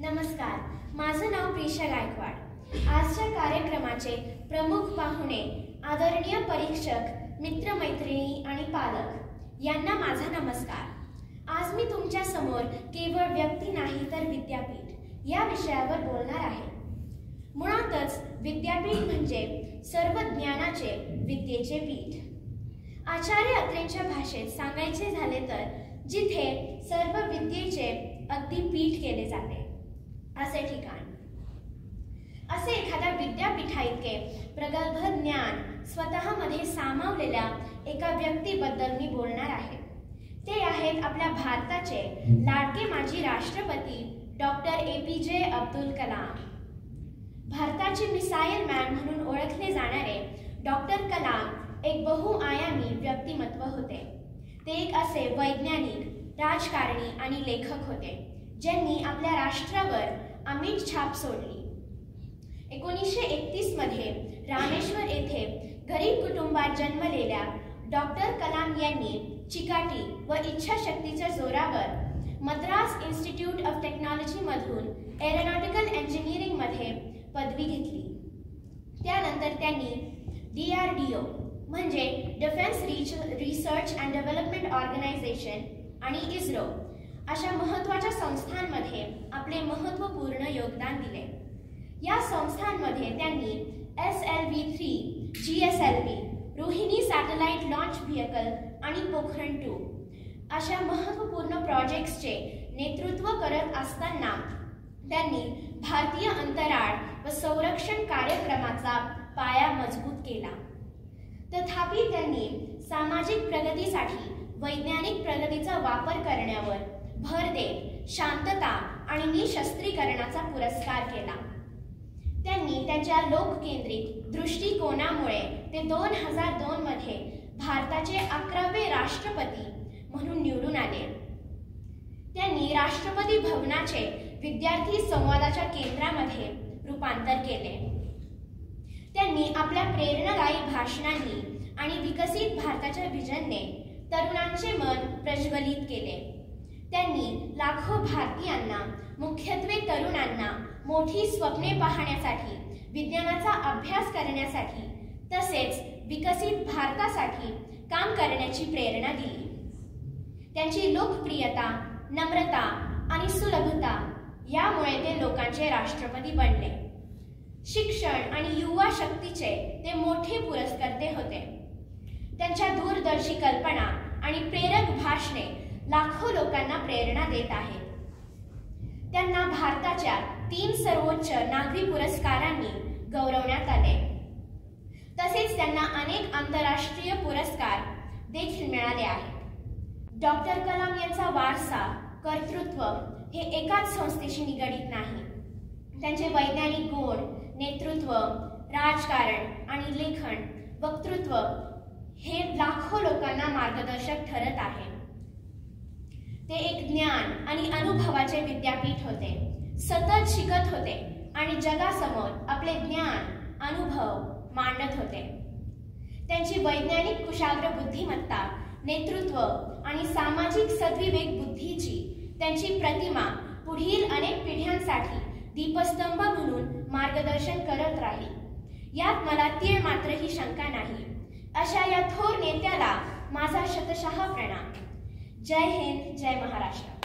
नमस्कार, माझं नाव प्रिशा गायकवाड। आजच्या कार्यक्रमाचे प्रमुख पाहुणे आदरणीय परीक्षक, मित्रमैत्रिणी आणि पालक यांना माझा नमस्कार। आज मी तुमच्या समोर केवळ व्यक्ती नाही तर विद्यापीठ या विषयावर बोलणार आहे। मुळातच विद्यापीठ म्हणजे सर्व ज्ञानाचे, विद्येचे पीठ। आचार्य अत्रेंच्या भाषेत सांगायचे झाले तर जिथे सर्व विद्येचे अगदी पीठ केले जाते असे ठिकाण, असे एखाद्या विद्यापीठाइतके प्रगल्भ ज्ञान स्वतःमध्ये सामावलेल्या एका व्यक्तीबद्दल मी बोलणार आहे। ते आहेत आपल्या भारताचे लाडके माजी राष्ट्रपती डॉक्टर APJ अब्दुल कलाम। भारताचे मिसाईल मॅन म्हणून ओळखले जाणारे डॉक्टर कलाम एक बहुआयामी व्यक्तिमत्व होते। ते एक असे वैज्ञानिक, राजकारणी आणि लेखक होते ज्यांनी आपल्या राष्ट्रावर अमिट छाप सोडली। 1931 मध्ये रामेश्वर येथे गरीब कुटुंबात जन्मलेल्या डॉक्टर कलाम यांनी चिकाटी व इच्छाशक्तीच्या जोरावर मद्रास इन्स्टिट्यूट ऑफ टेक्नॉलॉजी मधून एरोनॉटिकल इंजिनिअरिंग मध्ये पदवी घेतली। त्यानंतर त्यांनी DRDO म्हणजे defence research and development organisation आणि इस्रो अशा महत्त्वाच्या संस्थांमध्ये आपले महत्त्वपूर्ण योगदान दिले। या संस्थांमध्ये त्यांनी SLV-3, GSLV, Rohini satellite launch vehicle आणि पोखरण 2 अशा महत्त्वपूर्ण प्रोजेक्ट्सचे नेतृत्व करत असताना त्यांनी भारतीय अंतराळ व संरक्षण कार्यक्रमाचा पाया मजबूत केला। तथापि त्यांनी सामाजिक प्रगतीसाठी वैज्ञानिक प्रगतीचा वापर करण्यावर भर देत शांतता आणि निशस्त्रीकरणाचा पुरस्कार केला। त्यांनी त्यांच्या लोककेंद्रित दृष्टिकोनामुळे ते 2002 मध्ये भारताचे 11वे राष्ट्रपती म्हणून निवडून आले। त्यांनी राष्ट्रपती भवनाचे विद्यार्थी संवादाच्या केंद्रामध्ये रूपांतर केले। त्यांनी आपल्या प्रेरणादायी भाषणांनी आणि विकसित भारताच्या विजनने तरुणांचे मन प्रज्वलित केले। त्यांनी लाखो भारतीयांना, मुख्यत्वे तरुणांना मोठी स्वप्ने पाहण्यासाठी, विज्ञानाचा अभ्यास करण्यासाठी तसेच विकसित भारतासाठी काम करण्याची प्रेरणा दिली। त्यांची लोकप्रियता, नम्रता आणि सुलभता यामुळे ते लोकांचे राष्ट्रपती बनले। शिक्षण आणि युवा शक्तीचे ते मोठे पुरस्कर्ते होते। त्यांच्या दूरदर्शी कल्पना आणि प्रेरक भाषणे लाखो लोकांना प्रेरणा देत आहेत। त्यांना भारताच्या 3 सर्वोच्च नागरी पुरस्कारांनी गौरवण्यात आले। तसेच त्यांना अनेक आंतरराष्ट्रीय पुरस्कार देखील मिळाले आहेत। डॉक्टर कलाम यांचा वारसा, कर्तृत्व हे एकाच संस्थेशी निगडीत नाही। त्यांचे वैज्ञानिक गुण, नेतृत्व, राजकारण आणि लेखन, वक्तृत्व हे लाखो लोकांना मार्गदर्शक ठरत आहे। ते एक ज्ञान आणि अनुभवाचे विद्यापीठ होते। सतत शिकत होते आणि जगासमोर आपले ज्ञान, अनुभव मांडत होते। त्यांची वैज्ञानिक कुशाग्र बुद्धिमत्ता, नेतृत्व आणि सामाजिक सद्विवेक बुद्धीची त्यांची प्रतिमा पुढील अनेक पिढ्यांसाठी दीपस्तंभ म्हणून मार्गदर्शन करत राहील यात मला तीळ मात्रही शंका नाही। अशा या थोर नेत्याला माझा शतशः प्रणाम। जय हिंद, जय महाराष्ट्र।